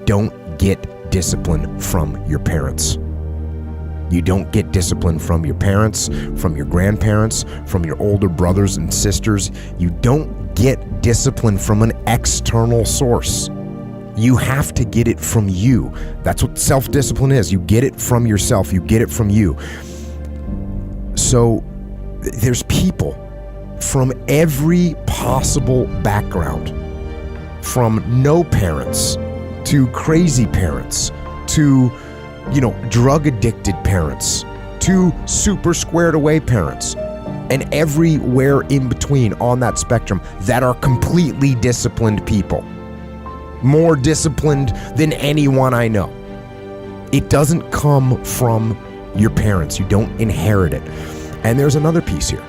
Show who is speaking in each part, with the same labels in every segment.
Speaker 1: don't get discipline from your parents. You don't get discipline from your parents, from your grandparents, from your older brothers and sisters. You don't get discipline from an external source. You have to get it from you. That's what self-discipline is. You get it from yourself. You get it from you. So there's people from every possible background, from no parents to crazy parents to drug addicted parents to super squared away parents, and everywhere in between on that spectrum, that are completely disciplined people. More disciplined than anyone I know. It doesn't come from your parents. You don't inherit it. And there's another piece here.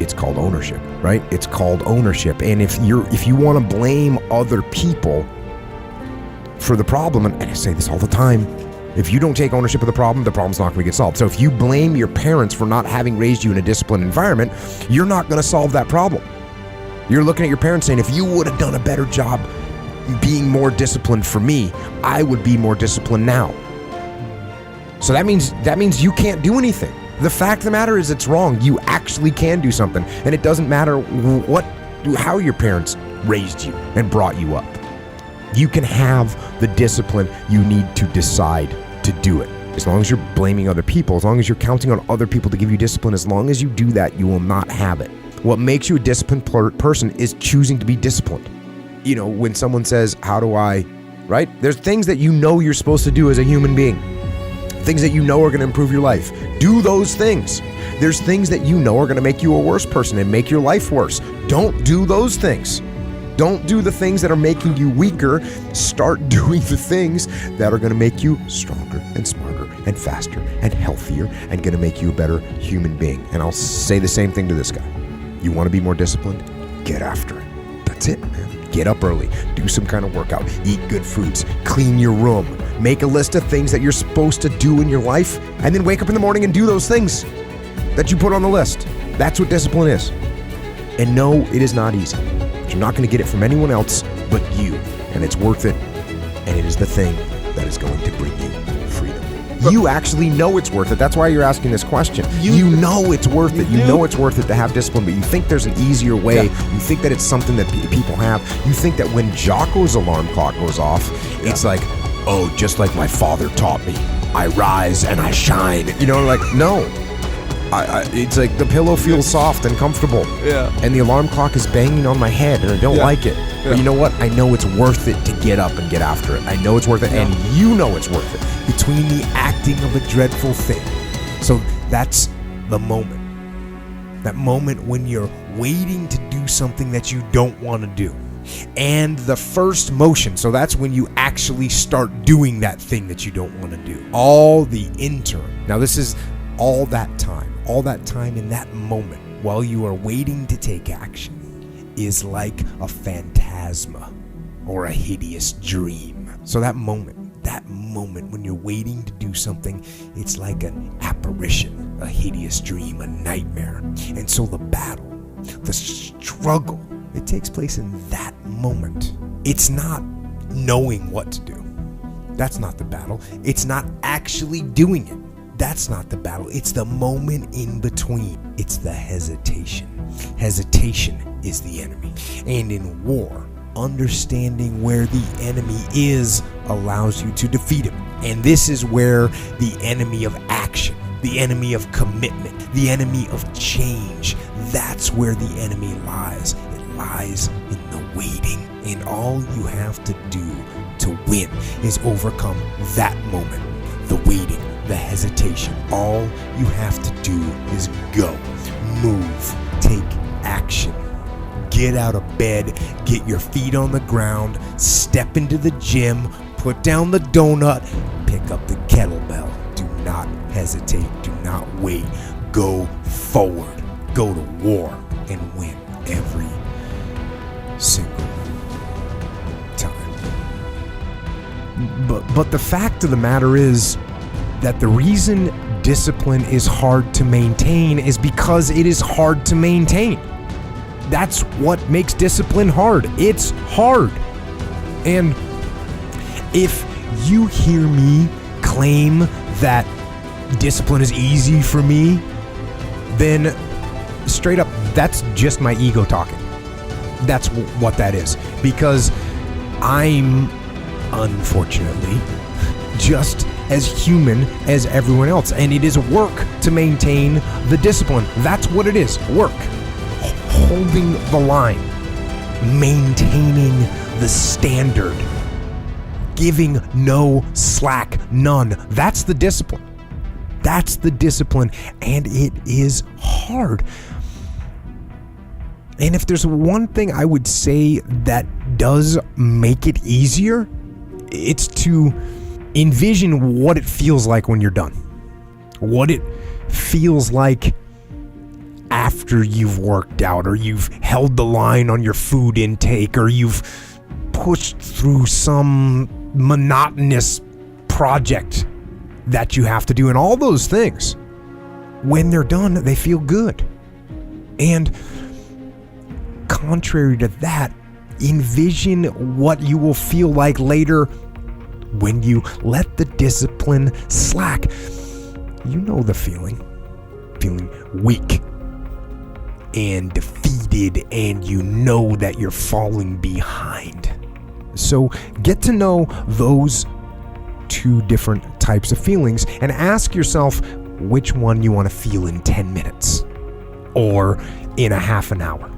Speaker 1: It's called ownership, right? It's called ownership. And if you want to blame other people for the problem, and I say this all the time, if you don't take ownership of the problem's not going to get solved. So if you blame your parents for not having raised you in a disciplined environment, you're not going to solve that problem. You're looking at your parents saying, if you would have done a better job being more disciplined for me, I would be more disciplined now. So that means you can't do anything. The fact of the matter is it's wrong. You actually can do something, and it doesn't matter how your parents raised you and brought you up. You can have the discipline you need to decide to do it. As long as you're blaming other people, as long as you're counting on other people to give you discipline, as long as you do that, you will not have it. What makes you a disciplined person is choosing to be disciplined. When someone says, how do I, right? There's things that you're supposed to do as a human being. Things that are going to improve your life. Do those things. There's things that are going to make you a worse person and make your life worse. Don't do those things. Don't do the things that are making you weaker. Start doing the things that are going to make you stronger and smarter and faster and healthier and going to make you a better human being. And I'll say the same thing to this guy. You want to be more disciplined? Get after it. That's it, man. Get up early. Do some kind of workout. Eat good foods. Clean your room. Make a list of things that you're supposed to do in your life, and then wake up in the morning and do those things that you put on the list. That's what discipline is. And no, it is not easy. You're not going to get it from anyone else but you, and it's worth it, and it is the thing that is going to bring you freedom. You actually know it's worth it. That's why you're asking this question. You know it's worth it. You know it's worth it to have discipline, but you think there's an easier way. Yeah. You think that it's something that people have. You think that when Jocko's alarm clock goes off, it's like, oh, just like my father taught me, I rise and I shine. No. It's like the pillow feels soft and comfortable. Yeah. And the alarm clock is banging on my head and I don't like it. Yeah. But you know what? I know it's worth it to get up and get after it. I know it's worth it, and you know it's worth it. Between the acting of a dreadful thing. So that's the moment. That moment when you're waiting to do something that you don't want to do. And the first motion, so that's when you actually start doing that thing that you don't want to do. All the interim. Now this is all that time in that moment while you are waiting to take action is like a phantasma or a hideous dream. So that moment when you're waiting to do something, it's like an apparition, a hideous dream, a nightmare. And so the battle, the struggle, it takes place in that moment. It's not knowing what to do. That's not the battle. It's not actually doing it. That's not the battle. It's the moment in between. It's the hesitation. Hesitation is the enemy. And in war, understanding where the enemy is allows you to defeat him. And this is where the enemy of action, the enemy of commitment, the enemy of change, that's where the enemy lies. It lies in the waiting. And all you have to do to win is overcome that moment, the waiting, the hesitation. All you have to do is go, move, take action. Get out of bed, get your feet on the ground, step into the gym, put down the donut, pick up the kettlebell. Do not hesitate, do not wait. Go forward, go to war and win every single time. But the fact of the matter is that the reason discipline is hard to maintain is because it is hard to maintain. That's what makes discipline hard. It's hard. And If you hear me claim that discipline is easy for me, then straight up, that's just my ego talking. That's what that is. Because I'm, unfortunately, just as human as everyone else. And it is work to maintain the discipline. That's what it is. Work. Holding the line. Maintaining the standard. Giving no slack, none. That's the discipline. That's the discipline. And it is hard. And if there's one thing I would say that does make it easier, it's to envision what it feels like when you're done. What it feels like after you've worked out, or you've held the line on your food intake, or you've pushed through some monotonous project that you have to do, and all those things. When they're done, they feel good. And contrary to that, envision what you will feel like later when you let the discipline slack. You know the feeling weak and defeated, and you know that you're falling behind. So get to know those two different types of feelings and ask yourself which one you want to feel in 10 minutes or in a half an hour.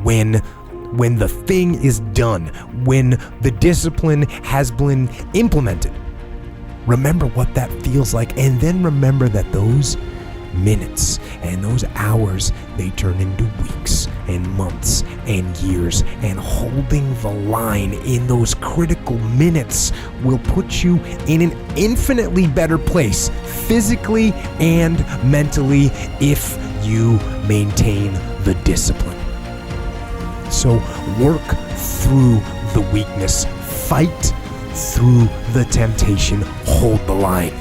Speaker 1: When the thing is done, when the discipline has been implemented, remember what that feels like, and then remember that those minutes and those hours, they turn into weeks and months and years, and holding the line in those critical minutes will put you in an infinitely better place, physically and mentally, if you maintain the discipline. So work through the weakness, fight through the temptation, hold the line.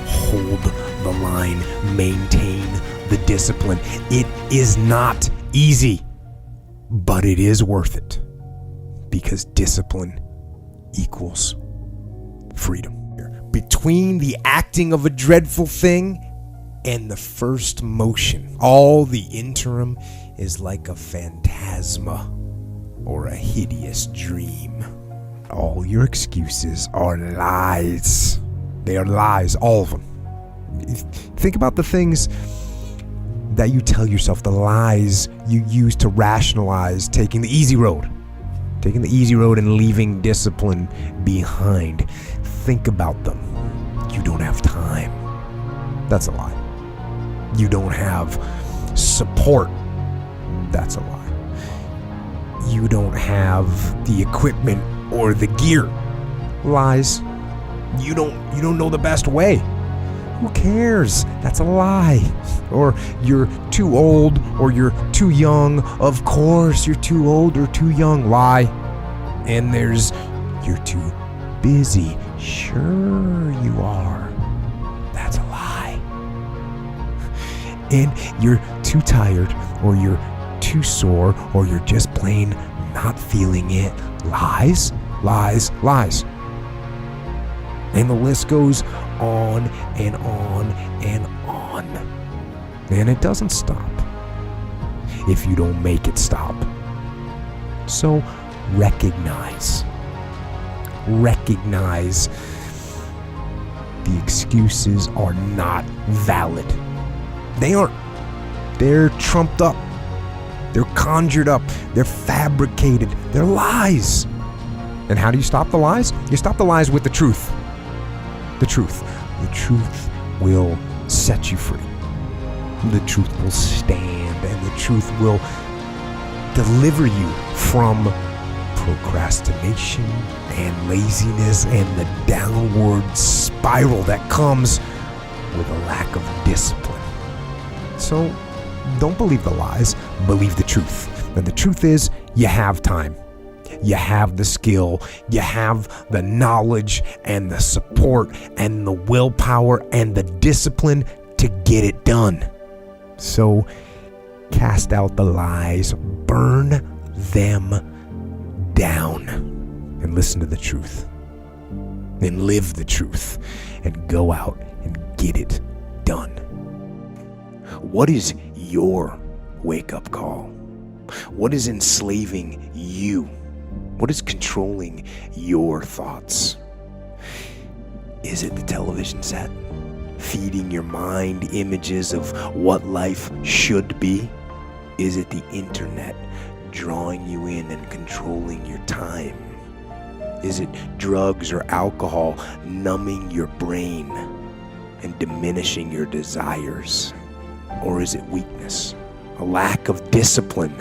Speaker 1: Hold the line, maintain the discipline. It is not easy, but it is worth it, because discipline equals freedom. Between the acting of a dreadful thing and the first motion, all the interim is like a phantasma or a hideous dream. All your excuses are lies. They are lies, all of them. Think about the things that you tell yourself, the lies you use to rationalize taking the easy road and leaving discipline behind. Think about them. You don't have time. That's a lie. You don't have support. That's a lie. You don't have the equipment or the gear. Lies. You don't know the best way. Who cares? That's a lie. Or you're too old, or you're too young. Of course you're too old or too young. Lie. And there's you're too busy. Sure you are. That's a lie. And you're too tired, or you're too sore, or you're just plain not feeling it. Lies, lies, lies. And the list goes on and on and on. And it doesn't stop if you don't make it stop. So recognize the excuses are not valid. They aren't. They're trumped up. They're conjured up. They're fabricated. They're lies. And how do you stop the lies? You stop the lies with the truth. The truth. The truth will set you free. The truth will stand, and the truth will deliver you from procrastination and laziness and the downward spiral that comes with a lack of discipline. So don't believe the lies, believe the truth. And the truth is, you have time. You have the skill, you have the knowledge and the support and the willpower and the discipline to get it done. So cast out the lies, burn them down, and listen to the truth. and live the truth and go out and get it done. What is your wake-up call? What is enslaving you? What is controlling your thoughts? Is it the television set? Feeding your mind images of what life should be? Is it the internet drawing you in and controlling your time? Is it drugs or alcohol numbing your brain and diminishing your desires? Or is it weakness, a lack of discipline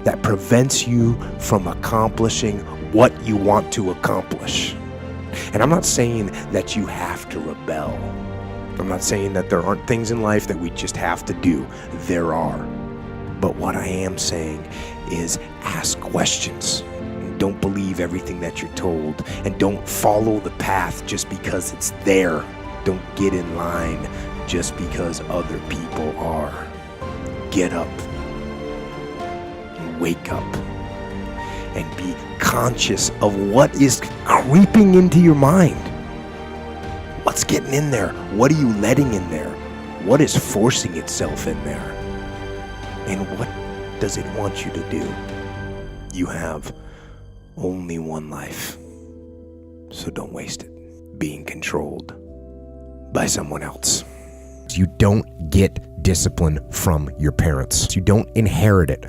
Speaker 1: that prevents you from accomplishing what you want to accomplish? And I'm not saying that you have to rebel. I'm not saying that there aren't things in life that we just have to do. There are. But what I am saying is ask questions. Don't believe everything that you're told. And don't follow the path just because it's there. Don't get in line just because other people are. Get up. Wake up. And be conscious of what is creeping into your mind. What's getting in there? What are you letting in there? What is forcing itself in there? And what does it want you to do? You have only one life, so don't waste it being controlled by someone else. You don't get discipline from your parents. You don't inherit it.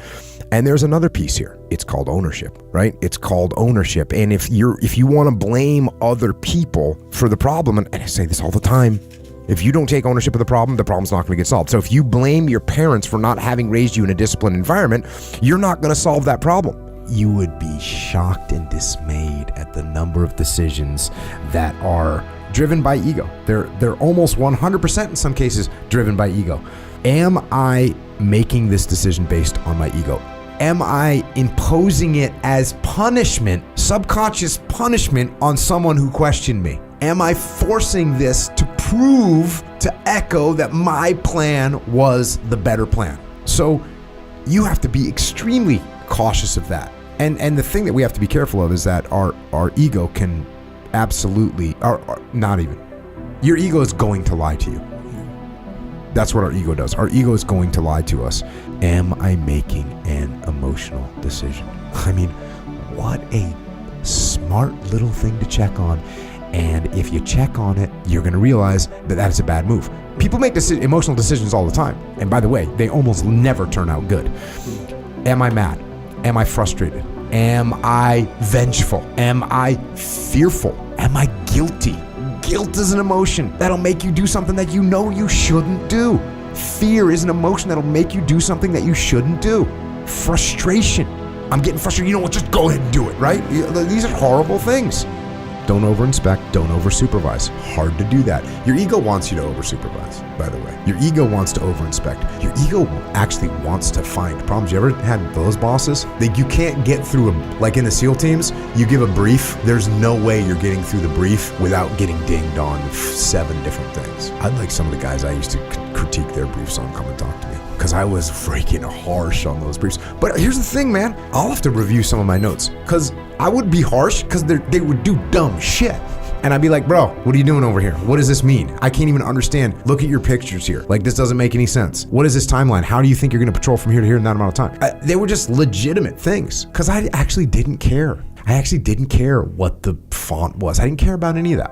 Speaker 1: And there's another piece here. It's called ownership, right? It's called ownership. And if you want to blame other people for the problem, and I say this all the time, if you don't take ownership of the problem's not going to get solved. So if you blame your parents for not having raised you in a disciplined environment, you're not going to solve that problem. You would be shocked and dismayed at the number of decisions that are driven by ego. They're almost 100% in some cases driven by ego. Am I making this decision based on my ego? Am I imposing it as punishment, subconscious punishment on someone who questioned me? Am I forcing this to prove, to echo that my plan was the better plan? So you have to be extremely cautious of that. And the thing that we have to be careful of is that our ego can absolutely, or not even, your ego is going to lie to you. That's what our ego does. Our ego is going to lie to us. Am I making an emotional decision? I mean, what a smart little thing to check on. And if you check on it, you're going to realize that that's a bad move. People make emotional decisions all the time. And by the way, they almost never turn out good. Am I mad? Am I frustrated? Am I vengeful? Am I fearful? Am I guilty? Guilt is an emotion that'll make you do something that you know you shouldn't do. Fear is an emotion that'll make you do something that you shouldn't do. Frustration. I'm getting frustrated. You know what? Just go ahead and do it, right? These are horrible things. Don't over-inspect, don't over-supervise. Hard to do that. Your ego wants you to over-supervise, by the way. Your ego wants to over-inspect. Your ego actually wants to find problems. You ever had those bosses? You can't get through them. Like in the SEAL teams, you give a brief, there's no way you're getting through the brief without getting dinged on 7 different things. I'd like some of the guys I used to critique their briefs on come and talk to me, because I was freaking harsh on those briefs. But here's the thing, man. I'll have to review some of my notes, because I would be harsh because they would do dumb shit. And I'd be like, bro, what are you doing over here? What does this mean? I can't even understand. Look at your pictures here. Like, this doesn't make any sense. What is this timeline? How do you think you're going to patrol from here to here in that amount of time? They were just legitimate things, because I actually didn't care. I actually didn't care what the font was. I didn't care about any of that.